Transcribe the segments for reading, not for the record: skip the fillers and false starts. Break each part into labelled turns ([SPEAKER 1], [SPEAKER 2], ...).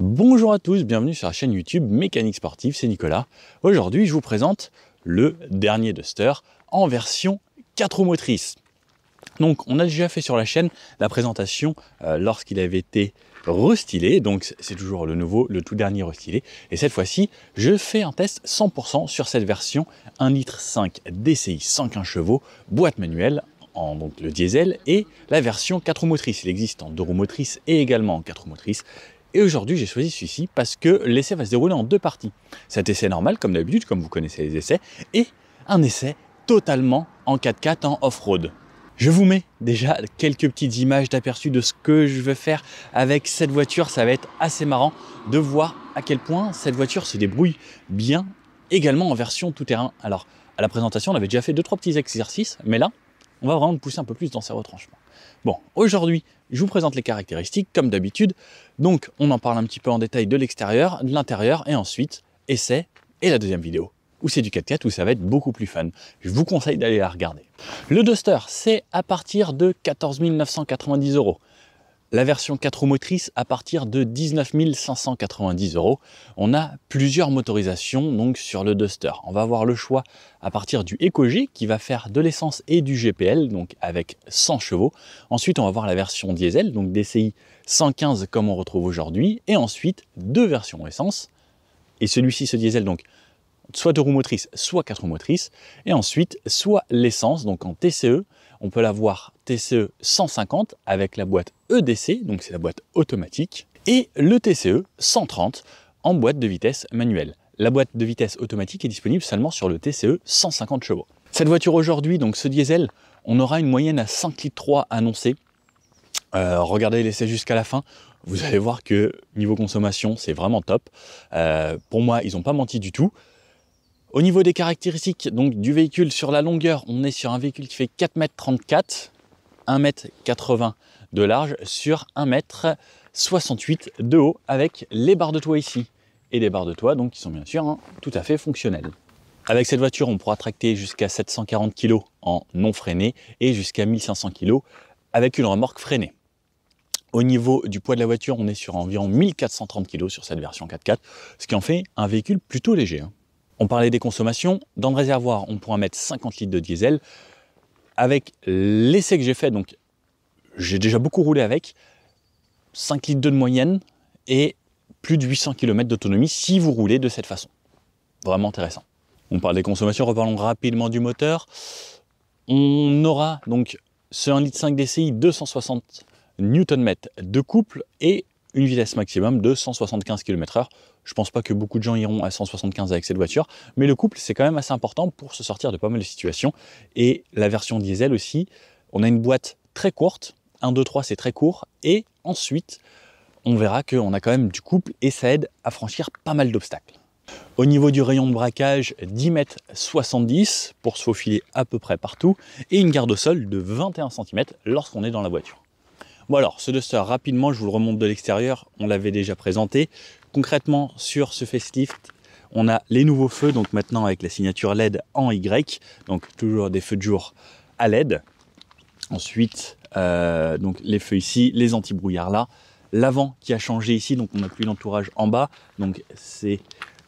[SPEAKER 1] Bonjour à tous, bienvenue sur la chaîne YouTube Mécanique Sportive, c'est Nicolas. Aujourd'hui, je vous présente le dernier Duster en version 4 roues motrices. Donc, on a déjà fait sur la chaîne la présentation lorsqu'il avait été restylé, donc c'est toujours le nouveau, le tout dernier restylé. Et cette fois-ci, je fais un test 100% sur cette version 1,5 litre DCI 115 chevaux, boîte manuelle, donc le diesel, et la version 4 roues motrices. Il existe en 2 roues motrices et également en 4 roues motrices. Et aujourd'hui, j'ai choisi celui-ci parce que l'essai va se dérouler en 2 parties. Cet essai normal, comme d'habitude, comme vous connaissez les essais, et un essai totalement en 4x4 en off-road. Je vous mets déjà quelques petites images d'aperçu de ce que je vais faire avec cette voiture. Ça va être assez marrant de voir à quel point cette voiture se débrouille bien, également en version tout-terrain. Alors, à la présentation, on avait déjà fait 2-3 petits exercices, mais là, on va vraiment pousser un peu plus dans ces retranchements. Bon, aujourd'hui, je vous présente les caractéristiques, comme d'habitude. Donc, on en parle un petit peu en détail de l'extérieur, de l'intérieur, et ensuite, essai et la deuxième vidéo, où c'est du 4x4, où ça va être beaucoup plus fun. Je vous conseille d'aller la regarder. Le Duster, c'est à partir de 14 990 €. La version 4 roues motrices à partir de 19 590 €. On a plusieurs motorisations donc sur le Duster. On va avoir le choix à partir du EcoG qui va faire de l'essence et du GPL, donc avec 100 chevaux. Ensuite, on va avoir la version diesel, donc DCI 115 comme on retrouve aujourd'hui. Et ensuite, 2 versions essence. Et celui-ci, ce diesel, donc soit 2 roues motrices, soit 4 roues motrices. Et ensuite, soit l'essence, donc en TCE. On peut l'avoir TCE 150 avec la boîte EDC, donc c'est la boîte automatique, et le TCE 130 en boîte de vitesse manuelle. La boîte de vitesse automatique est disponible seulement sur le TCE 150 chevaux. Cette voiture aujourd'hui, donc ce diesel, on aura une moyenne à 5,3 litres annoncée. Regardez l'essai jusqu'à la fin, vous allez voir que niveau consommation, c'est vraiment top. Pour moi, ils n'ont pas menti du tout. Au niveau des caractéristiques donc, du véhicule sur la longueur, on est sur un véhicule qui fait 4,34 m, 1,80 m de large sur 1,68 m de haut avec les barres de toit ici. Et des barres de toit donc, qui sont bien sûr tout à fait fonctionnelles. Avec cette voiture, on pourra tracter jusqu'à 740 kg en non freiné et jusqu'à 1500 kg avec une remorque freinée. Au niveau du poids de la voiture, on est sur environ 1430 kg sur cette version 4x4, ce qui en fait un véhicule plutôt léger. On parlait des consommations. Dans le réservoir, on pourra mettre 50 litres de diesel. Avec l'essai que j'ai fait, donc j'ai déjà beaucoup roulé avec, 5 litres de moyenne et plus de 800 km d'autonomie si vous roulez de cette façon. Vraiment intéressant. On parle des consommations, reparlons rapidement du moteur. On aura donc ce 1,5 litre DCI 260 Nm de couple et une vitesse maximum de 175 km/h. Je pense pas que beaucoup de gens iront à 175 avec cette voiture, mais le couple, c'est quand même assez important pour se sortir de pas mal de situations. Et la version diesel aussi, on a une boîte très courte, 1, 2, 3, c'est très court, et ensuite, on verra qu'on a quand même du couple et ça aide à franchir pas mal d'obstacles. Au niveau du rayon de braquage, 10,70 m pour se faufiler à peu près partout, et une garde au sol de 21 cm lorsqu'on est dans la voiture. Bon alors, ce Duster, rapidement, je vous le remonte de l'extérieur, on l'avait déjà présenté. Concrètement, sur ce facelift, on a les nouveaux feux, donc maintenant avec la signature LED en Y, donc toujours des feux de jour à LED. Ensuite, donc les feux ici, les anti-brouillards là. L'avant qui a changé ici, donc on n'a plus l'entourage en bas, donc c'est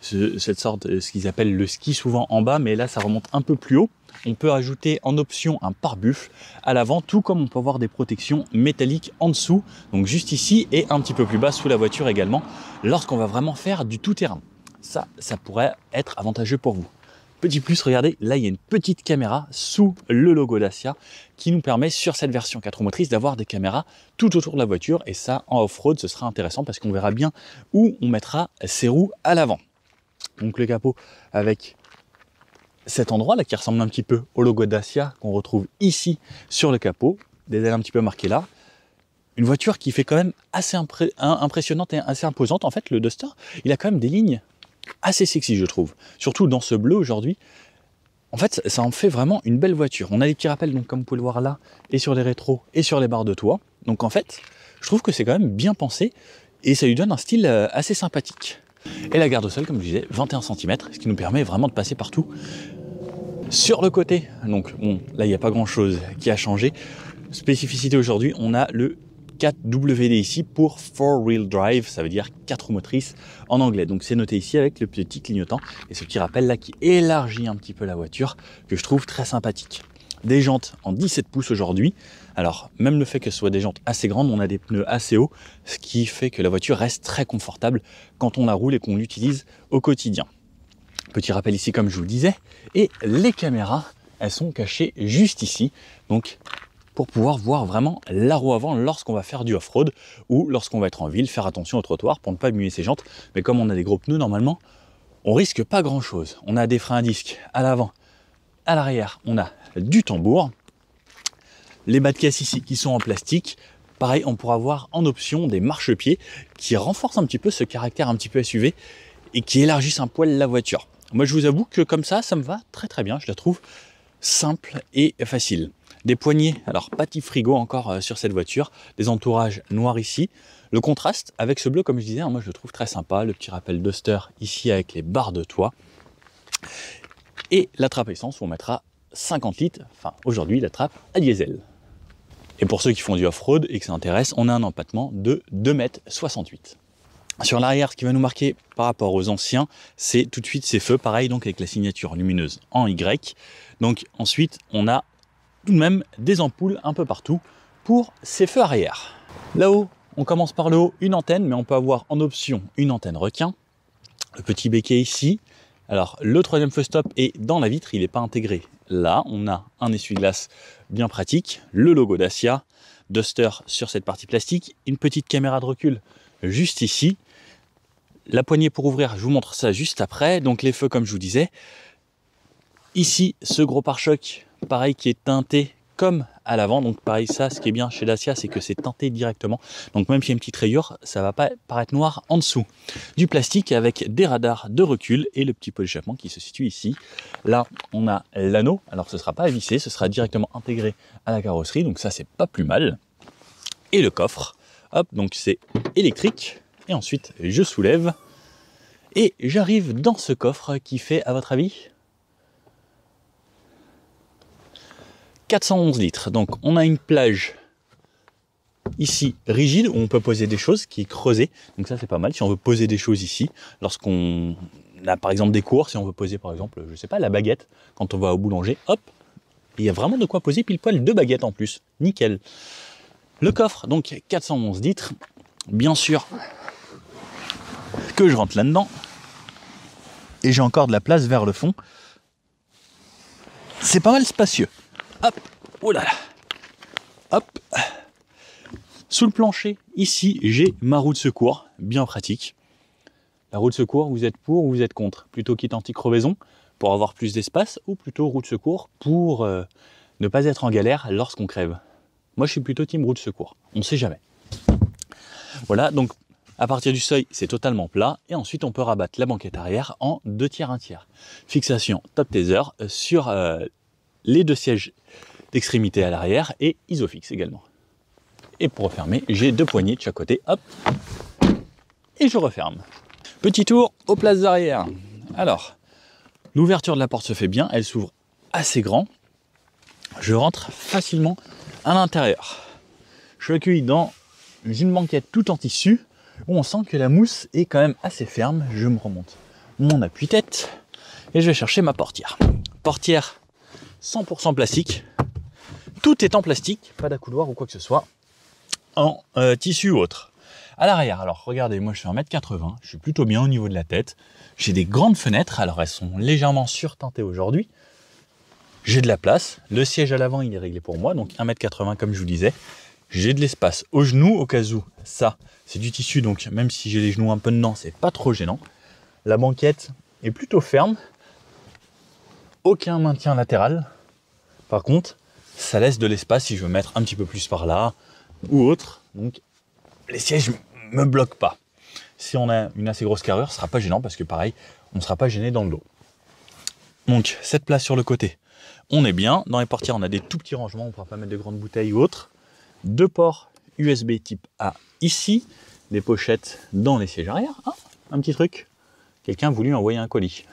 [SPEAKER 1] cette sorte de ce qu'ils appellent le ski souvent en bas, mais là ça remonte un peu plus haut. On peut ajouter en option un pare-buffle à l'avant, tout comme on peut avoir des protections métalliques en dessous, donc juste ici et un petit peu plus bas sous la voiture également, lorsqu'on va vraiment faire du tout-terrain. Ça pourrait être avantageux pour vous. Petit plus, regardez, là il y a une petite caméra sous le logo Dacia qui nous permet sur cette version 4 roues motrices d'avoir des caméras tout autour de la voiture, et ça en off-road ce sera intéressant parce qu'on verra bien où on mettra ses roues à l'avant. Donc le capot avec cet endroit là qui ressemble un petit peu au logo Dacia qu'on retrouve ici sur le capot, des ailes un petit peu marquées là. Une voiture qui fait quand même assez impressionnante et assez imposante. En fait, le Duster, il a quand même des lignes assez sexy, je trouve. Surtout dans ce bleu aujourd'hui. En fait, ça en fait vraiment une belle voiture. On a les petits rappels, donc, comme vous pouvez le voir là, et sur les rétros, et sur les barres de toit. Donc en fait, je trouve que c'est quand même bien pensé, et ça lui donne un style assez sympathique. Et la garde au sol, comme je disais, 21 cm, ce qui nous permet vraiment de passer partout. Sur le côté, donc bon, là il n'y a pas grand chose qui a changé. Spécificité aujourd'hui, on a le 4WD ici pour 4-wheel drive, ça veut dire 4 roues motrices en anglais. Donc c'est noté ici avec le petit clignotant et ce petit rappel là qui élargit un petit peu la voiture, que je trouve très sympathique. Des jantes en 17 pouces aujourd'hui. Alors même le fait que ce soit des jantes assez grandes, on a des pneus assez hauts, ce qui fait que la voiture reste très confortable quand on la roule et qu'on l'utilise au quotidien. Petit rappel ici comme je vous le disais, et les caméras, elles sont cachées juste ici, donc pour pouvoir voir vraiment la roue avant lorsqu'on va faire du off-road ou lorsqu'on va être en ville, faire attention au trottoir pour ne pas abîmer ses jantes. Mais comme on a des gros pneus, normalement, on risque pas grand-chose. On a des freins à disque à l'avant, à l'arrière, on a du tambour. Les bas de caisse ici qui sont en plastique. Pareil, on pourra voir en option des marchepieds qui renforcent un petit peu ce caractère un petit peu SUV et qui élargissent un poil la voiture. Moi, je vous avoue que comme ça me va très très bien. Je la trouve simple et facile. Des poignées, alors pas de frigo encore sur cette voiture, des entourages noirs ici. Le contraste avec ce bleu, comme je disais, moi je le trouve très sympa. Le petit rappel Duster ici avec les barres de toit. Et la trappe essence où on mettra 50 litres, enfin aujourd'hui la trappe à diesel. Et pour ceux qui font du off-road et que ça intéresse, on a un empattement de 2,68 m. Sur l'arrière, ce qui va nous marquer par rapport aux anciens, c'est tout de suite ces feux, pareil donc avec la signature lumineuse en Y. Donc ensuite, on a tout de même des ampoules un peu partout pour ces feux arrière. Là-haut, on commence par le haut, une antenne, mais on peut avoir en option une antenne requin. Le petit béquet ici. Alors, le troisième feu stop est dans la vitre, il n'est pas intégré. Là, on a un essuie-glace bien pratique, le logo Dacia, Duster sur cette partie plastique, une petite caméra de recul juste ici. La poignée pour ouvrir, je vous montre ça juste après. Donc les feux, comme je vous disais. Ici, ce gros pare-choc, pareil, qui est teinté comme à l'avant. Donc pareil, ça, ce qui est bien chez Dacia, c'est que c'est teinté directement. Donc même s'il y a une petite rayure, ça va pas paraître noir en dessous. Du plastique avec des radars de recul et le petit pot d'échappement qui se situe ici. Là, on a l'anneau. Alors ce ne sera pas à visser, ce sera directement intégré à la carrosserie. Donc ça, c'est pas plus mal. Et le coffre, hop, donc c'est électrique. Et ensuite, je soulève. Et j'arrive dans ce coffre qui fait, à votre avis, 411 litres. Donc on a une plage ici rigide où on peut poser des choses qui est creusée. Donc ça c'est pas mal si on veut poser des choses ici. Lorsqu'on a par exemple des cours, si on veut poser par exemple, je sais pas, la baguette, quand on va au boulanger, hop, il y a vraiment de quoi poser pile poil 2 baguettes en plus. Nickel. Le coffre, donc 411 litres. Bien sûr que je rentre là-dedans. Et j'ai encore de la place vers le fond. C'est pas mal spacieux. Hop, oh là là, hop. Sous le plancher, ici, j'ai ma roue de secours, bien pratique. La roue de secours, vous êtes pour ou vous êtes contre? Plutôt kit anti-crevaison, pour avoir plus d'espace, ou plutôt roue de secours pour ne pas être en galère lorsqu'on crève? Moi, je suis plutôt team roue de secours, on ne sait jamais. Voilà, donc à partir du seuil, c'est totalement plat, et ensuite on peut rabattre la banquette arrière en 2 tiers, 1 tiers. Fixation top taser sur les 2 sièges d'extrémité à l'arrière et Isofix également. Et pour refermer, j'ai 2 poignées de chaque côté, hop, et je referme. Petit tour aux places arrière. Alors, l'ouverture de la porte se fait bien, elle s'ouvre assez grand. Je rentre facilement à l'intérieur. Je suis accueilli dans une banquette tout en tissu, où on sent que la mousse est quand même assez ferme. Je me remonte mon appuie-tête, et je vais chercher ma portière. Portière 100% plastique, tout est en plastique, pas d'accoudoir ou quoi que ce soit, en tissu ou autre. À l'arrière, alors regardez, moi je fais 1,80 m, je suis plutôt bien au niveau de la tête, j'ai des grandes fenêtres, alors elles sont légèrement surteintées aujourd'hui, j'ai de la place, le siège à l'avant il est réglé pour moi, donc 1,80 m comme je vous disais, j'ai de l'espace aux genoux au cas où, ça c'est du tissu, donc même si j'ai les genoux un peu dedans, c'est pas trop gênant. La banquette est plutôt ferme, aucun maintien latéral. Par contre, ça laisse de l'espace si je veux mettre un petit peu plus par là ou autre. Donc, les sièges me bloquent pas. Si on a une assez grosse carrure, ce sera pas gênant parce que pareil, on ne sera pas gêné dans le dos. Donc, cette place sur le côté, on est bien. Dans les portières, on a des tout petits rangements. On ne pourra pas mettre de grandes bouteilles ou autre. 2 ports USB type A ici. Des pochettes dans les sièges arrière. Ah, un petit truc. Quelqu'un a voulu envoyer un colis.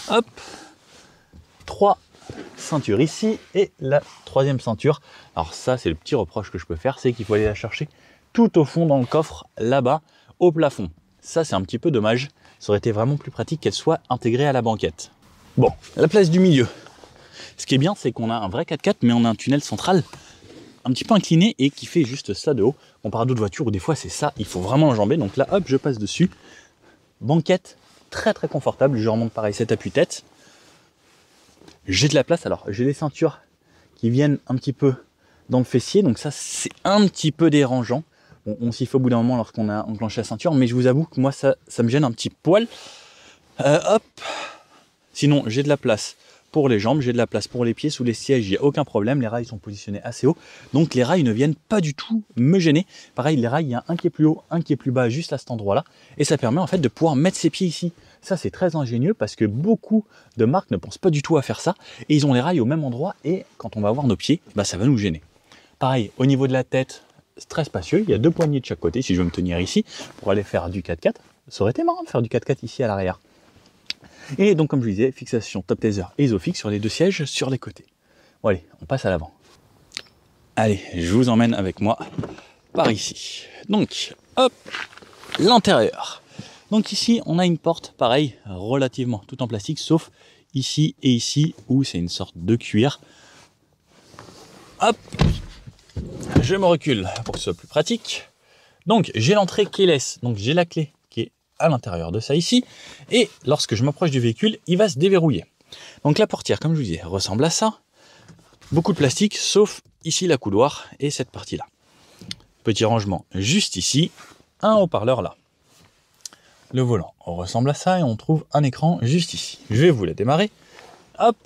[SPEAKER 1] Hop. 3 ceinture ici et la troisième ceinture. Alors ça, c'est le petit reproche que je peux faire, c'est qu'il faut aller la chercher tout au fond dans le coffre, là-bas, au plafond. Ça, c'est un petit peu dommage. Ça aurait été vraiment plus pratique qu'elle soit intégrée à la banquette. Bon, la place du milieu. Ce qui est bien, c'est qu'on a un vrai 4x4, mais on a un tunnel central un petit peu incliné et qui fait juste ça de haut. Comparé à d'autres voitures où des fois c'est ça, il faut vraiment enjamber. Donc là, hop, je passe dessus. Banquette très très confortable. Je remonte pareil, cet appui-tête. J'ai de la place. Alors, j'ai les ceintures qui viennent un petit peu dans le fessier. Donc ça, c'est un petit peu dérangeant. Bon, on s'y fait au bout d'un moment lorsqu'on a enclenché la ceinture. Mais je vous avoue que moi, ça me gêne un petit poil. Hop. Sinon, j'ai de la place pour les jambes, j'ai de la place pour les pieds, sous les sièges, il n'y a aucun problème, les rails sont positionnés assez haut, donc les rails ne viennent pas du tout me gêner. Pareil, les rails, il y a un qui est plus haut, un qui est plus bas, juste à cet endroit-là, et ça permet en fait de pouvoir mettre ses pieds ici. Ça, c'est très ingénieux parce que beaucoup de marques ne pensent pas du tout à faire ça, et ils ont les rails au même endroit, et quand on va avoir nos pieds, bah, ça va nous gêner. Pareil, au niveau de la tête, c'est très spacieux, il y a 2 poignées de chaque côté, si je veux me tenir ici, pour aller faire du 4x4, ça aurait été marrant de faire du 4x4 ici à l'arrière. Et donc, comme je vous disais, fixation top taser et Isofix sur les 2 sièges sur les côtés. Bon, allez, on passe à l'avant. Allez, je vous emmène avec moi par ici. Donc, hop, l'intérieur. Donc ici, on a une porte, pareil, relativement tout en plastique, sauf ici et ici, où c'est une sorte de cuir. Hop, je me recule pour que ce soit plus pratique. Donc, j'ai l'entrée keyless, donc j'ai la clé qui est à l'intérieur de ça ici, et lorsque je m'approche du véhicule, il va se déverrouiller. Donc la portière, comme je vous disais, ressemble à ça. Beaucoup de plastique, sauf ici la couloir et cette partie-là. Petit rangement juste ici, un haut-parleur là. Le volant ressemble à ça et on trouve un écran juste ici. Je vais vous la démarrer. Hop,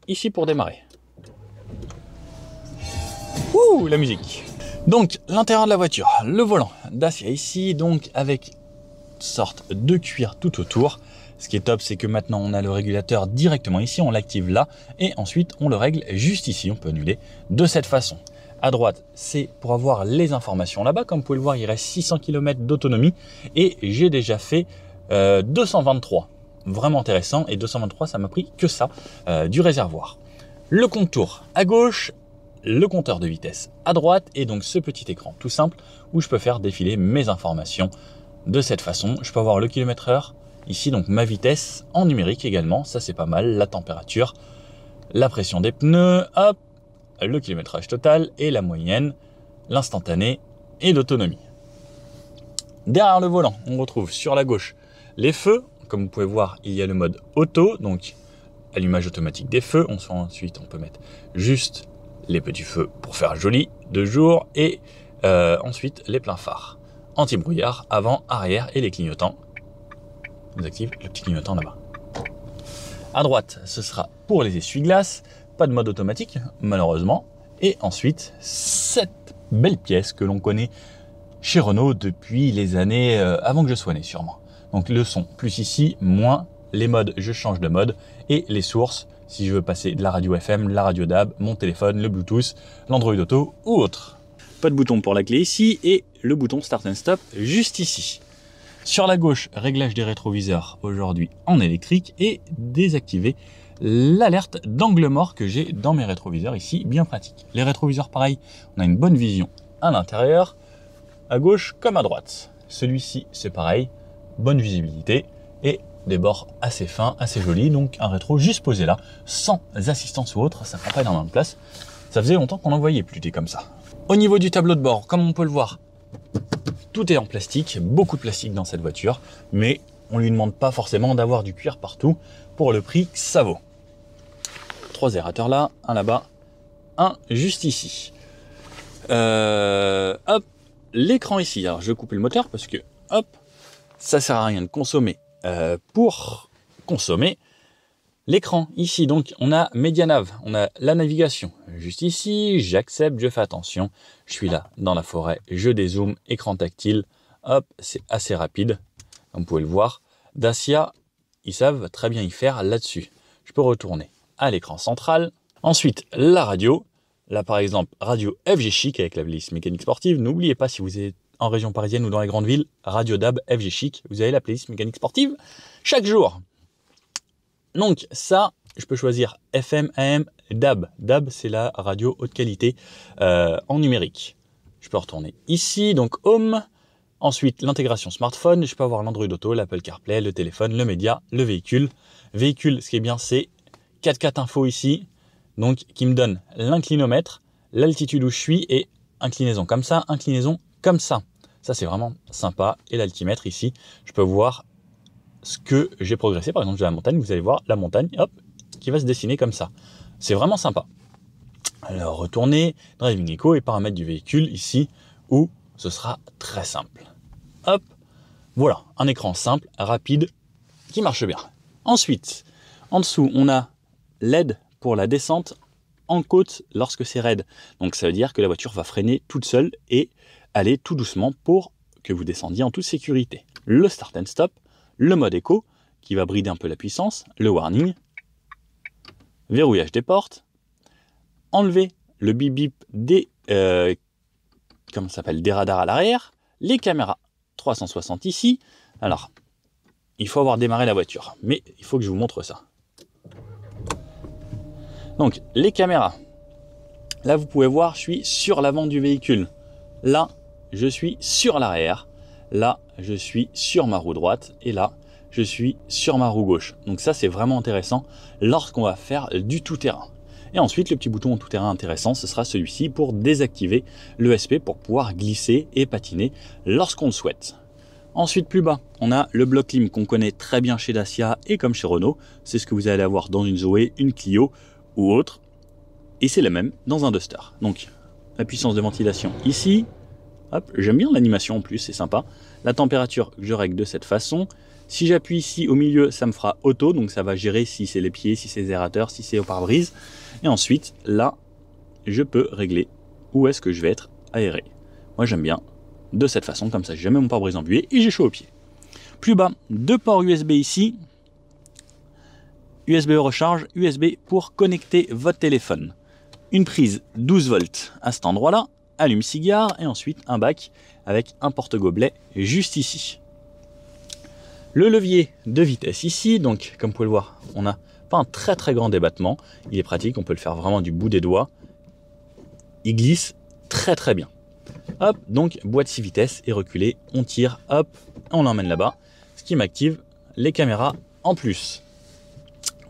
[SPEAKER 1] ici pour démarrer. Ouh, la musique. Donc l'intérieur de la voiture, le volant Dacia ici, donc avec sorte de cuir tout autour. Ce qui est top, c'est que maintenant on a le régulateur directement ici, on l'active là et ensuite on le règle juste ici. On peut annuler de cette façon. À droite, c'est pour avoir les informations là-bas. Comme vous pouvez le voir, il reste 600 km d'autonomie et j'ai déjà fait 223. Vraiment intéressant, et 223, ça m'a pris que ça du réservoir. Le contour à gauche, le compteur de vitesse à droite et donc ce petit écran tout simple où je peux faire défiler mes informations de cette façon. Je peux avoir le kilomètre/heure ici, donc ma vitesse en numérique également, ça c'est pas mal, la température, la pression des pneus, hop, le kilométrage total et la moyenne, l'instantané et l'autonomie. Derrière le volant, on retrouve sur la gauche les feux. Comme vous pouvez voir, il y a le mode auto, donc allumage automatique des feux. Ensuite, on peut mettre juste les petits feux pour faire joli de jour et ensuite les pleins phares. Anti-brouillard, avant, arrière et les clignotants. On active le petit clignotant là-bas. À droite, ce sera pour les essuie-glaces. Pas de mode automatique, malheureusement. Et ensuite, cette belle pièce que l'on connaît chez Renault depuis les années avant que je sois né, sûrement. Donc le son, plus ici, moins. Les modes, je change de mode. Et les sources, si je veux passer de la radio FM, la radio DAB, mon téléphone, le Bluetooth, l'Android Auto ou autre. Pas de bouton pour la clé ici et le bouton Start and Stop juste ici. Sur la gauche, réglage des rétroviseurs aujourd'hui en électrique et désactiver l'alerte d'angle mort que j'ai dans mes rétroviseurs ici, bien pratique. Les rétroviseurs, pareil, on a une bonne vision à l'intérieur, à gauche comme à droite. Celui-ci, c'est pareil, bonne visibilité et des bords assez fins, assez jolis, donc un rétro juste posé là, sans assistance ou autre, ça prend pas énormément de place. Ça faisait longtemps qu'on n'en voyait plus des comme ça. Au niveau du tableau de bord, comme on peut le voir, tout est en plastique, beaucoup de plastique dans cette voiture, mais on lui demande pas forcément d'avoir du cuir partout pour le prix que ça vaut. 3 aérateurs là, un là-bas, un juste ici. Hop, l'écran ici. Alors je vais couper le moteur parce que hop, ça sert à rien de consommer pour consommer. L'écran ici, donc on a MediaNav, on a la navigation juste ici, j'accepte, je fais attention, je suis là dans la forêt, je dézoome, écran tactile, hop, c'est assez rapide, comme vous pouvez le voir. Dacia, ils savent très bien y faire là-dessus. Je peux retourner à l'écran central. Ensuite, la radio, là par exemple, radio FG Chic avec la playlist mécanique sportive. N'oubliez pas, si vous êtes en région parisienne ou dans les grandes villes, radio DAB FG Chic, vous avez la playlist mécanique sportive chaque jour. Donc ça, je peux choisir FM, AM, DAB. DAB, c'est la radio haute qualité en numérique. Je peux retourner ici, donc Home. Ensuite, l'intégration smartphone. Je peux avoir l'Android Auto, l'Apple CarPlay, le téléphone, le média, le véhicule. Véhicule, ce qui est bien, c'est 4x4 info ici, donc qui me donne l'inclinomètre, l'altitude où je suis et inclinaison comme ça, inclinaison comme ça. Ça, c'est vraiment sympa. Et l'altimètre ici, je peux voir ce que j'ai progressé. Par exemple, j'ai la montagne, vous allez voir la montagne, hop, qui va se dessiner comme ça. C'est vraiment sympa. Alors, retourner, Driving Echo et paramètres du véhicule ici, où ce sera très simple. Hop, voilà, un écran simple, rapide, qui marche bien. Ensuite, en dessous, on a l'aide pour la descente en côte lorsque c'est raide. Donc ça veut dire que la voiture va freiner toute seule et aller tout doucement pour que vous descendiez en toute sécurité. Le start and stop, le mode éco qui va brider un peu la puissance, le warning, verrouillage des portes, enlever le bip bip des comment ça s'appelle, des radars à l'arrière, les caméras 360 ici. Alors, il faut avoir démarré la voiture, mais il faut que je vous montre ça. Donc, les caméras. Là, vous pouvez voir, je suis sur l'avant du véhicule. Là, je suis sur l'arrière. Là, je suis sur ma roue droite. Et là, je suis sur ma roue gauche. Donc ça, c'est vraiment intéressant lorsqu'on va faire du tout-terrain. Et ensuite, le petit bouton en tout-terrain intéressant, ce sera celui-ci pour désactiver l'ESP pour pouvoir glisser et patiner lorsqu'on le souhaite. Ensuite, plus bas, on a le bloc clim qu'on connaît très bien chez Dacia et comme chez Renault. C'est ce que vous allez avoir dans une Zoé, une Clio ou autre. Et c'est la même dans un Duster. Donc, la puissance de ventilation ici. Hop, j'aime bien l'animation en plus, c'est sympa. La température, je règle de cette façon. Si j'appuie ici au milieu, ça me fera auto. Donc, ça va gérer si c'est les pieds, si c'est les aérateurs, si c'est au pare-brise. Et ensuite, là, je peux régler où est-ce que je vais être aéré. Moi, j'aime bien de cette façon, comme ça, j'ai jamais mon pare-brise embué et j'ai chaud aux pieds. Plus bas, deux ports USB ici. USB recharge, USB pour connecter votre téléphone. Une prise 12 volts à cet endroit-là, allume-cigare et ensuite un bac avec un porte-gobelet juste ici. Le levier de vitesse ici, donc comme vous pouvez le voir, on n'a pas un très grand débattement. Il est pratique, on peut le faire vraiment du bout des doigts. Il glisse très bien. Hop, donc boîte 6 vitesses et reculer, on tire, hop, on l'emmène là-bas. Ce qui m'active les caméras en plus.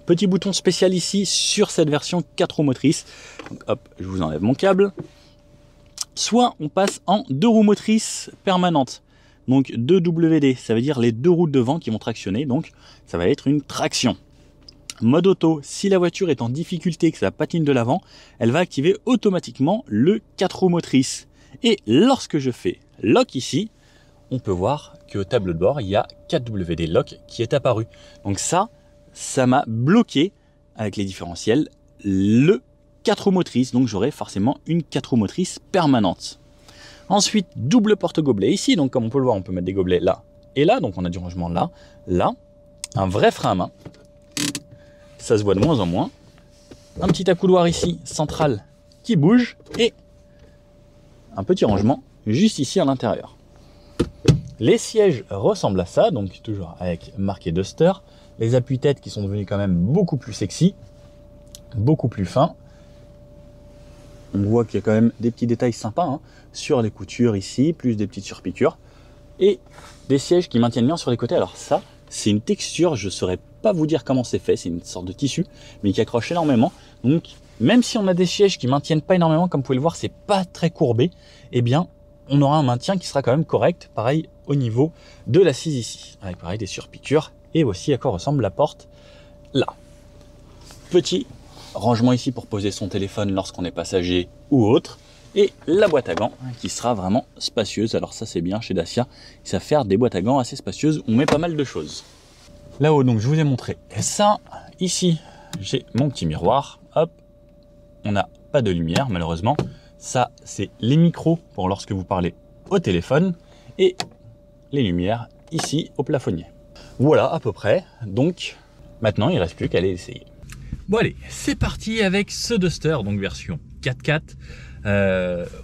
[SPEAKER 1] Petit bouton spécial ici sur cette version 4 roues motrices. Donc, hop, je vous enlève mon câble. Soit on passe en 2 roues motrices permanentes. Donc 2 WD, ça veut dire les 2 roues devant qui vont tractionner. Donc ça va être une traction. Mode auto, si la voiture est en difficulté, que ça patine de l'avant, elle va activer automatiquement le 4 roues motrices. Et lorsque je fais lock ici, on peut voir qu'au tableau de bord, il y a 4WD lock qui est apparu. Donc ça m'a bloqué avec les différentiels le 4 roues motrices. Donc j'aurai forcément une 4 roues motrices permanente. Ensuite, double porte-gobelet ici. Donc comme on peut le voir, on peut mettre des gobelets là et là. Donc on a du rangement là, là. Un vrai frein à main. Ça se voit de moins en moins. Un petit accoudoir ici, central, qui bouge. Et un petit rangement juste ici à l'intérieur. Les sièges ressemblent à ça, donc toujours avec marqué Duster. Les appuis-têtes qui sont devenus quand même beaucoup plus sexy, beaucoup plus fins. On voit qu'il y a quand même des petits détails sympas sur les coutures ici, plus des petites surpiqûres. Et des sièges qui maintiennent bien sur les côtés. Alors ça, c'est une texture, je ne saurais pas vous dire comment c'est fait, c'est une sorte de tissu, mais qui accroche énormément. Donc même si on a des sièges qui maintiennent pas énormément, comme vous pouvez le voir, c'est pas très courbé, eh bien on aura un maintien qui sera quand même correct, pareil au niveau de l'assise ici, avec pareil des surpiqûres, et aussi à quoi ressemble la porte là. Petit rangement ici pour poser son téléphone lorsqu'on est passager ou autre, et la boîte à gants qui sera vraiment spacieuse. Alors ça c'est bien chez Dacia, ils savent faire des boîtes à gants assez spacieuses où on met pas mal de choses. Là-haut donc je vous ai montré ça, ici j'ai mon petit miroir, hop, on n'a pas de lumière malheureusement. Ça, c'est les micros pour lorsque vous parlez au téléphone et les lumières ici au plafonnier. Voilà à peu près. Donc maintenant, il ne reste plus qu'à aller essayer. Bon allez, c'est parti avec ce Duster, donc version 4x4.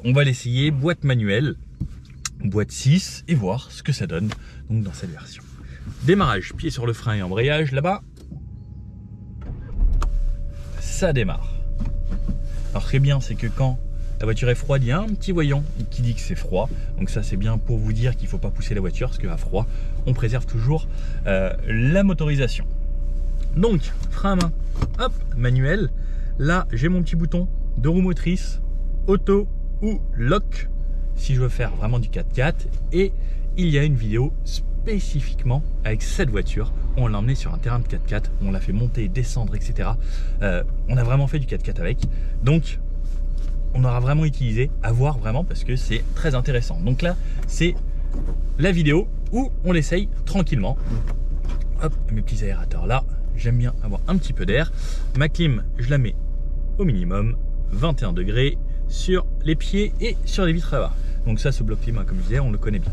[SPEAKER 1] On va l'essayer boîte manuelle, boîte 6 et voir ce que ça donne donc dans cette version. Démarrage, pied sur le frein et embrayage là-bas. ça démarre. Alors ce qui est bien, c'est que quand la voiture est froide, il y a un petit voyant qui dit que c'est froid. Donc ça, c'est bien pour vous dire qu'il ne faut pas pousser la voiture, parce qu'à froid, on préserve toujours la motorisation. Donc, frein à main, hop, manuel. Là, j'ai mon petit bouton de roue motrice, auto ou lock, si je veux faire vraiment du 4x4. Et il y a une vidéo spécifiquement avec cette voiture. On l'a emmenée sur un terrain de 4x4, on l'a fait monter, descendre, etc. On a vraiment fait du 4x4 avec. Donc, on aura vraiment utilisé, à voir vraiment, parce que c'est très intéressant. Donc là, c'est la vidéo où on l'essaye tranquillement. Hop, mes petits aérateurs là. J'aime bien avoir un petit peu d'air. Ma clim, je la mets au minimum, 21 degrés sur les pieds et sur les vitres avant. Donc ça, ce bloc climat, comme je disais, on le connaît bien.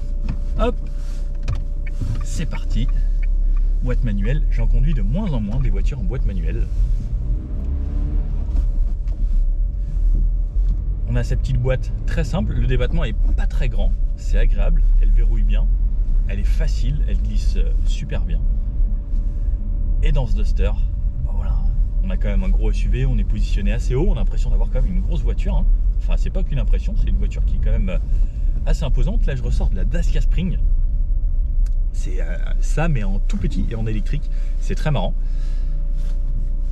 [SPEAKER 1] Hop, c'est parti. Boîte manuelle, j'en conduis de moins en moins des voitures en boîte manuelle. On a cette petite boîte très simple, le débattement est pas très grand, c'est agréable, elle verrouille bien, elle est facile, elle glisse super bien. Et dans ce Duster, ben voilà, on a quand même un gros SUV, on est positionné assez haut, on a l'impression d'avoir quand même une grosse voiture. Hein. Enfin, c'est pas qu'une impression, c'est une voiture qui est quand même assez imposante. Là, je ressors de la Dacia Spring. C'est ça, mais en tout petit et en électrique. C'est très marrant.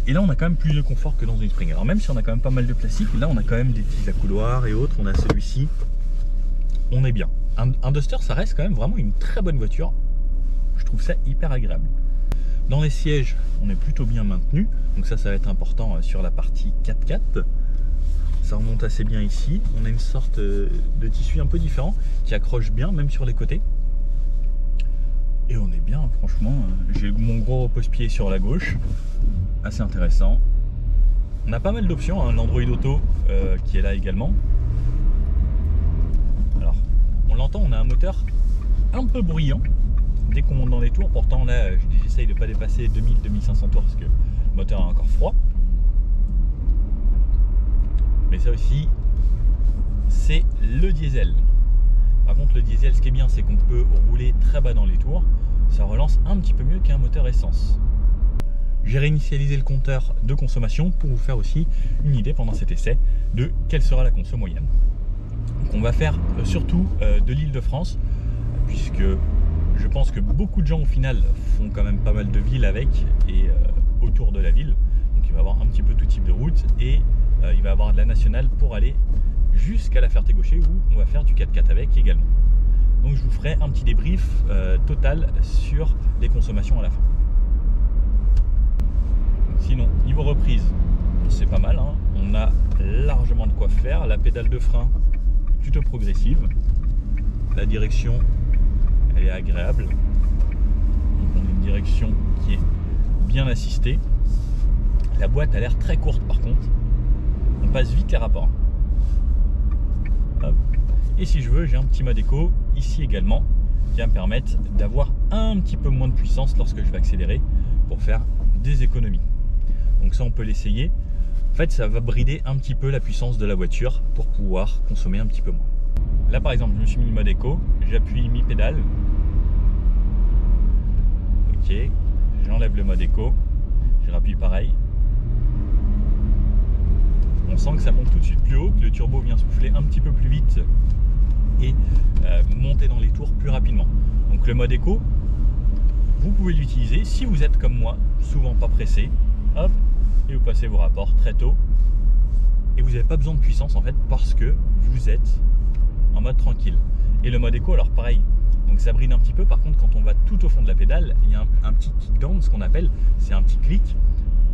[SPEAKER 1] Et là, on a quand même plus de confort que dans une Spring. Alors même si on a quand même pas mal de classiques, là, on a quand même des petits accoudoirs et autres. On a celui-ci. On est bien. Un Duster, ça reste quand même vraiment une très bonne voiture. Je trouve ça hyper agréable. Dans les sièges, on est plutôt bien maintenu. Donc ça va être important sur la partie 4x4. Ça remonte assez bien ici. On a une sorte de tissu un peu différent qui accroche bien, même sur les côtés. Et on est bien, franchement. J'ai mon gros repose-pied sur la gauche. Assez intéressant. On a pas mal d'options, hein. L'Android Auto qui est là également. Alors, on l'entend, on a un moteur un peu bruyant dès qu'on monte dans les tours. Pourtant là, j'essaye de ne pas dépasser 2000-2500 tours parce que le moteur est encore froid. Mais ça aussi, c'est le diesel. Par contre, le diesel, ce qui est bien, c'est qu'on peut rouler très bas dans les tours. Ça relance un petit peu mieux qu'un moteur essence. J'ai réinitialisé le compteur de consommation pour vous faire aussi une idée pendant cet essai de quelle sera la conso moyenne. Donc on va faire surtout de l'Île-de-France, puisque je pense que beaucoup de gens au final font quand même pas mal de villes avec et autour de la ville. Donc il va y avoir un petit peu tout type de route et il va y avoir de la nationale pour aller jusqu'à la Ferté-Gaucher où on va faire du 4x4 avec également. Donc je vous ferai un petit débrief total sur les consommations à la fin. Sinon, niveau reprise, c'est pas mal, hein. On a largement de quoi faire. La pédale de frein plutôt progressive. La direction, elle est agréable. Donc on a une direction qui est bien assistée. La boîte a l'air très courte par contre. On passe vite les rapports. Hop. Et si je veux, j'ai un petit mode éco ici également qui va me permettre d'avoir un petit peu moins de puissance lorsque je vais accélérer pour faire des économies. Donc ça, on peut l'essayer. En fait, ça va brider un petit peu la puissance de la voiture pour pouvoir consommer un petit peu moins. Là, par exemple, je me suis mis le mode éco. J'appuie mi-pédale. Ok. J'enlève le mode éco. Je rappuie pareil. On sent que ça monte tout de suite plus haut, que le turbo vient souffler un petit peu plus vite et monter dans les tours plus rapidement. Donc le mode éco, vous pouvez l'utiliser si vous êtes comme moi, souvent pas pressé. Hop, et vous passez vos rapports très tôt. Et vous n'avez pas besoin de puissance en fait parce que vous êtes en mode tranquille. Et le mode éco, alors pareil, donc ça bride un petit peu. Par contre, quand on va tout au fond de la pédale, il y a un petit kickdown, ce qu'on appelle, c'est un petit clic,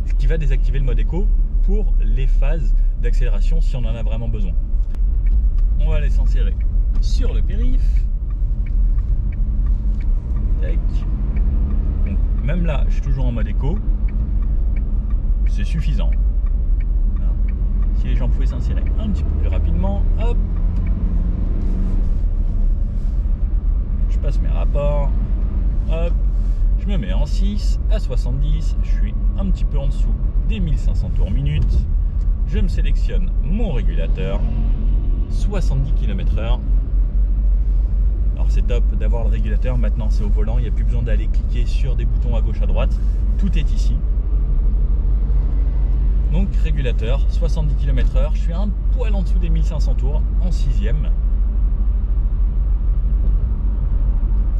[SPEAKER 1] ce qui va désactiver le mode éco pour les phases d'accélération si on en a vraiment besoin. On va aller s'insérer sur le périph. Tac. Donc, même là, je suis toujours en mode éco. C'est suffisant. Alors, si les gens pouvaient s'insérer un petit peu plus rapidement, hop. Je passe mes rapports. Hop. Je me mets en 6 à 70. Je suis un petit peu en dessous des 1500 tours minute. Je me sélectionne mon régulateur. 70 km/h. Alors c'est top d'avoir le régulateur. Maintenant c'est au volant. Il n'y a plus besoin d'aller cliquer sur des boutons à gauche à droite. Tout est ici. Donc régulateur, 70 km/h, je suis un poil en dessous des 1500 tours, en 6e.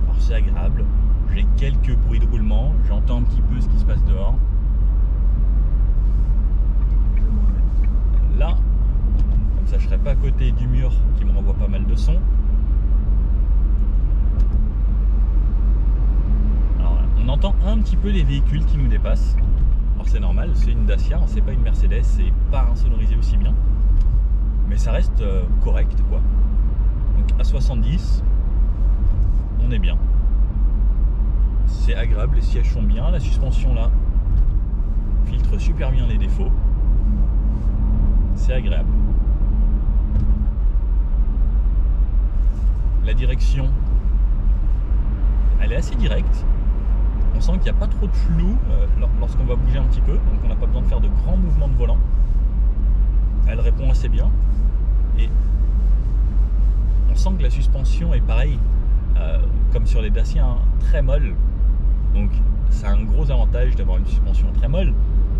[SPEAKER 1] Alors c'est agréable, j'ai quelques bruits de roulement, j'entends un petit peu ce qui se passe dehors. Je me remets là, comme ça je serai pas à côté du mur qui me renvoie pas mal de son. Alors on entend un petit peu les véhicules qui nous dépassent. Alors c'est normal, c'est une Dacia, c'est pas une Mercedes, c'est pas insonorisé aussi bien, mais ça reste correct quoi. Donc à 70, on est bien. C'est agréable, les sièges sont bien, la suspension là filtre super bien les défauts. C'est agréable. La direction, elle est assez directe. On sent qu'il n'y a pas trop de flou lorsqu'on va bouger un petit peu, donc on n'a pas besoin de faire de grands mouvements de volant. Elle répond assez bien et on sent que la suspension est pareil, comme sur les Dacia, hein, très molle. Donc c'est un gros avantage d'avoir une suspension très molle,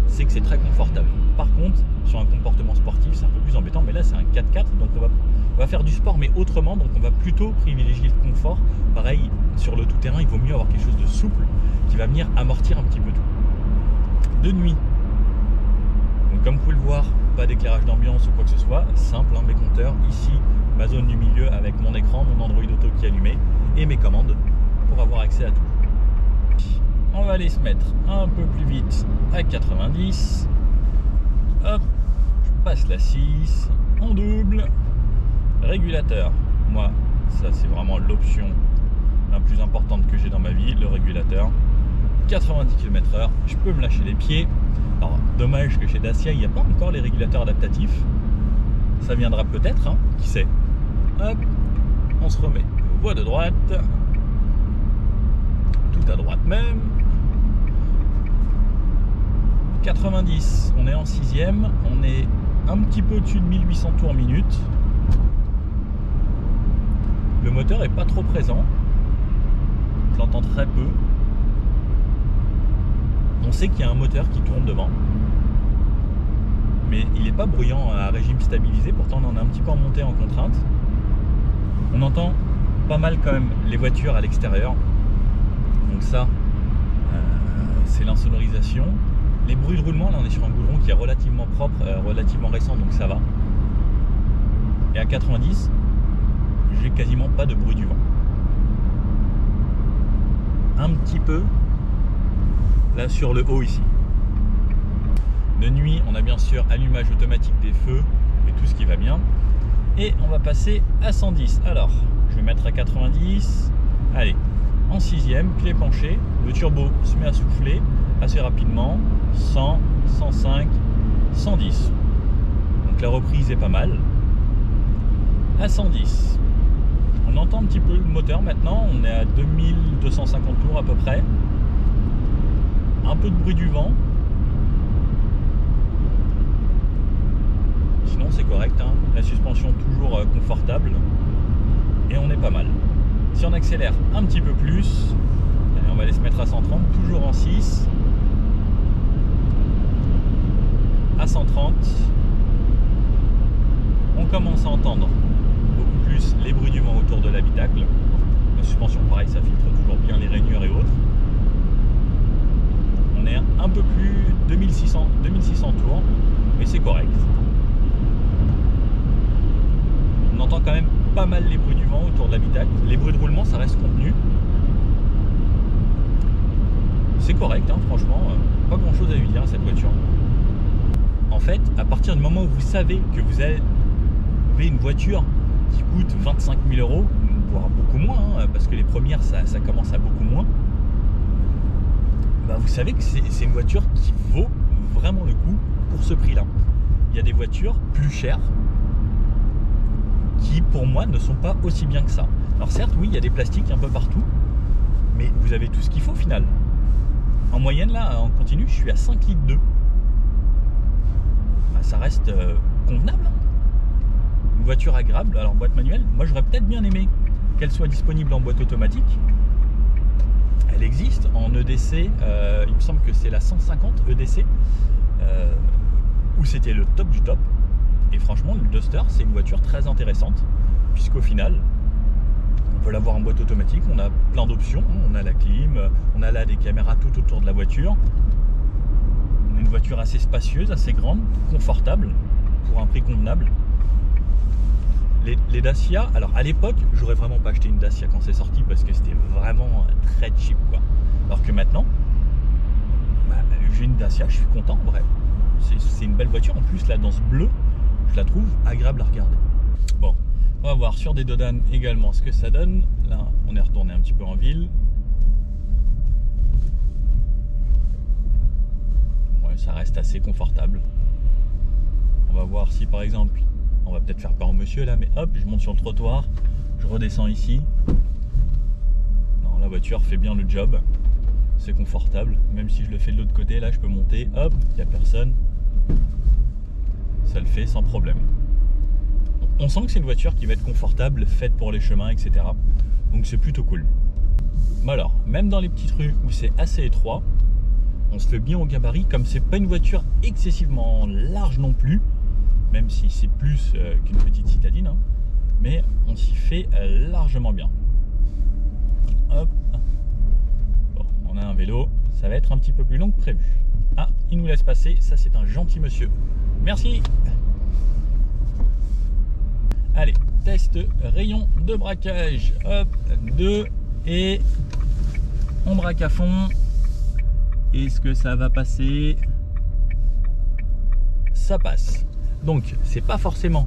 [SPEAKER 1] c'est que c'est très confortable. Par contre, sur un comportement sportif, c'est un peu plus embêtant, mais là c'est un 4x4, donc on va faire du sport mais autrement, donc on va plutôt privilégier le confort. Pareil, sur le tout-terrain, il vaut mieux avoir quelque chose de souple qui va venir amortir un petit peu tout. De nuit, donc comme vous pouvez le voir, pas d'éclairage d'ambiance ou quoi que ce soit, simple, hein, mes compteurs, ici ma zone du milieu avec mon écran, mon Android Auto qui est allumé et mes commandes pour avoir accès à tout. On va aller se mettre un peu plus vite à 90. Hop, je passe la 6 en double. Régulateur, moi ça c'est vraiment l'option la plus importante que j'ai dans ma vie, le régulateur. 90 km/h, je peux me lâcher les pieds. Alors dommage que chez Dacia il n'y a pas encore les régulateurs adaptatifs. Ça viendra peut-être, hein, qui sait. Hop, on se remet voie de droite, tout à droite même. 90, on est en 6e, on est un petit peu au-dessus de 1800 tours minute. Le moteur est pas trop présent, je l'entends très peu. On sait qu'il y a un moteur qui tourne devant, mais il n'est pas bruyant à régime stabilisé, pourtant on en a un petit peu en montée en contrainte. On entend pas mal quand même les voitures à l'extérieur, donc ça c'est l'insonorisation. Les bruits de roulement, là on est sur un goudron qui est relativement propre, relativement récent, donc ça va. Et à 90, j'ai quasiment pas de bruit du vent. Un petit peu là sur le haut ici. De nuit, on a bien sûr allumage automatique des feux et tout ce qui va bien. Et on va passer à 110. Alors, je vais mettre à 90. Allez, en 6e, clé penchée, le turbo se met à souffler assez rapidement. 100, 105, 110. Donc la reprise est pas mal. À 110. On entend un petit peu le moteur maintenant. On est à 2250 tours à peu près. Un peu de bruit du vent. Sinon c'est correct, hein. La suspension toujours confortable. Et on est pas mal. Si on accélère un petit peu plus, allez, on va aller se mettre à 130, toujours en 6. À 130, on commence à entendre beaucoup plus les bruits du vent autour de l'habitacle. La suspension, pareil, ça filtre toujours bien les rainures et autres. On est un peu plus 2600 tours, mais c'est correct. On entend quand même pas mal les bruits du vent autour de l'habitacle. Les bruits de roulement, ça reste contenu. C'est correct, hein, franchement, pas grand chose à lui dire à cette voiture. En fait, à partir du moment où vous savez que vous avez une voiture qui coûte 25 000 €, voire beaucoup moins, hein, parce que les premières ça commence à beaucoup moins, bah vous savez que c'est une voiture qui vaut vraiment le coup pour ce prix là. Il y a des voitures plus chères qui pour moi ne sont pas aussi bien que ça. Alors certes oui, il y a des plastiques un peu partout, mais vous avez tout ce qu'il faut au final. En moyenne là, en continu, je suis à 5 litres 2. Bah, ça reste convenable, hein. Une voiture agréable. Alors boîte manuelle, moi j'aurais peut-être bien aimé qu'elle soit disponible en boîte automatique. Elle existe en EDC, il me semble que c'est la 150 EDC. où c'était le top du top. Et franchement, le Duster, c'est une voiture très intéressante, puisqu'au final, on peut l'avoir en boîte automatique, on a plein d'options, on a la clim, on a là des caméras tout autour de la voiture. On a une voiture assez spacieuse, assez grande, confortable, pour un prix convenable. Les Dacia, alors à l'époque, j'aurais vraiment pas acheté une Dacia quand c'est sorti parce que c'était vraiment très cheap, quoi. Alors que maintenant, bah, j'ai une Dacia, je suis content en vrai. C'est une belle voiture, en plus là dans ce bleu, je la trouve agréable à regarder. Bon, on va voir sur des Dodan également ce que ça donne. Là, on est retourné un petit peu en ville. Ouais, ça reste assez confortable. On va voir si par exemple, on va peut-être faire peur au monsieur là, mais hop, je monte sur le trottoir, je redescends ici. Non, la voiture fait bien le job, c'est confortable. Même si je le fais de l'autre côté, là je peux monter, hop, il n'y a personne. Ça le fait sans problème. On sent que c'est une voiture qui va être confortable, faite pour les chemins, etc. Donc c'est plutôt cool. Bon alors, même dans les petites rues où c'est assez étroit, on se fait bien au gabarit, comme c'est pas une voiture excessivement large non plus, même si c'est plus qu'une petite citadine, hein, mais on s'y fait largement bien. Hop. Bon, on a un vélo, ça va être un petit peu plus long que prévu. Ah, il nous laisse passer, ça c'est un gentil monsieur. Merci. Allez, test rayon de braquage. Hop, 2 et on braque à fond. Est-ce que ça va passer? Ça passe. Donc, c'est pas forcément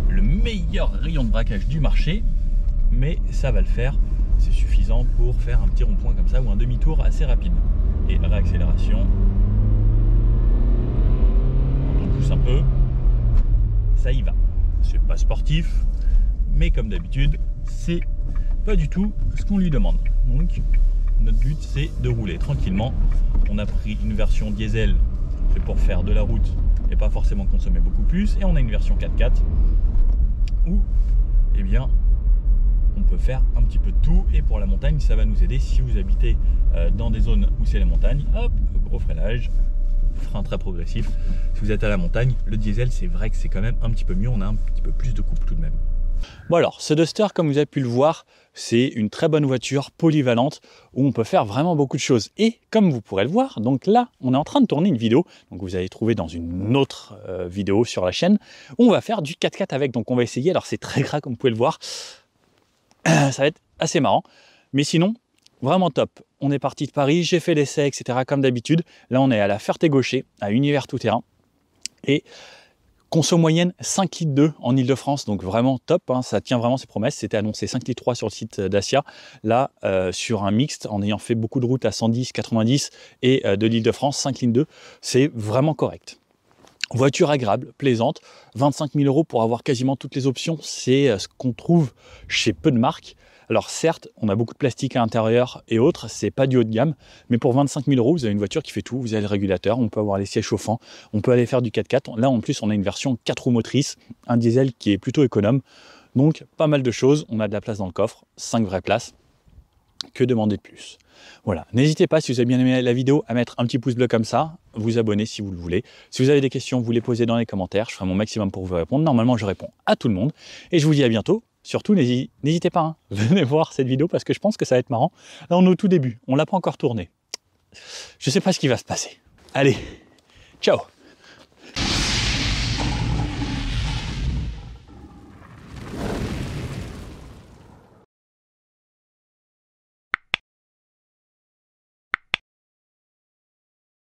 [SPEAKER 1] le meilleur rayon de braquage du marché, mais ça va le faire. C'est suffisant pour faire un petit rond-point comme ça ou un demi-tour assez rapide. Et réaccélération. Quand on pousse un peu, ça y va. C'est pas sportif, mais comme d'habitude, c'est pas du tout ce qu'on lui demande. Donc, notre but, c'est de rouler tranquillement. On a pris une version diesel, c'est pour faire de la route et pas forcément consommer beaucoup plus. Et on a une version 4x4 où, eh bien, on peut faire un petit peu de tout. Et pour la montagne, ça va nous aider. Si vous habitez dans des zones où c'est la montagne, hop, gros freinage, frein très progressif. Si vous êtes à la montagne, le diesel, c'est vrai que c'est quand même un petit peu mieux. On a un petit peu plus de couple tout de même. Bon alors, ce Duster, comme vous avez pu le voir, c'est une très bonne voiture polyvalente où on peut faire vraiment beaucoup de choses. Et comme vous pourrez le voir, donc là, on est en train de tourner une vidéo, donc vous allez trouver dans une autre vidéo sur la chaîne, où on va faire du 4x4 avec. Donc on va essayer, alors c'est très gras comme vous pouvez le voir, ça va être assez marrant, mais sinon, vraiment top. On est parti de Paris, j'ai fait l'essai, etc. comme d'habitude. Là, on est à la Ferté-Gaucher, à Univers Tout-Terrain, et conso moyenne 5,2 litres en Ile-de-France, donc vraiment top, hein, ça tient vraiment ses promesses. C'était annoncé 5,3 litres sur le site Dacia. Là, sur un mixte, en ayant fait beaucoup de routes à 110, 90 et de l'Ile-de-France, 5,2 litres, c'est vraiment correct. Voiture agréable, plaisante, 25 000 € pour avoir quasiment toutes les options, c'est ce qu'on trouve chez peu de marques. Alors certes, on a beaucoup de plastique à l'intérieur et autres, c'est pas du haut de gamme, mais pour 25 000 €, vous avez une voiture qui fait tout. Vous avez le régulateur, on peut avoir les sièges chauffants, on peut aller faire du 4x4. Là en plus, on a une version 4 roues motrices, un diesel qui est plutôt économe. Donc pas mal de choses, on a de la place dans le coffre, 5 vraies places. Que demander de plus? Voilà, n'hésitez pas si vous avez bien aimé la vidéo à mettre un petit pouce bleu comme ça, vous abonner si vous le voulez. Si vous avez des questions, vous les posez dans les commentaires, je ferai mon maximum pour vous répondre. Normalement, je réponds à tout le monde et je vous dis à bientôt. Surtout, n'hésitez pas, hein, venez voir cette vidéo parce que je pense que ça va être marrant. Là, on est au tout début, on l'a pas encore tourné. Je sais pas ce qui va se passer. Allez, ciao!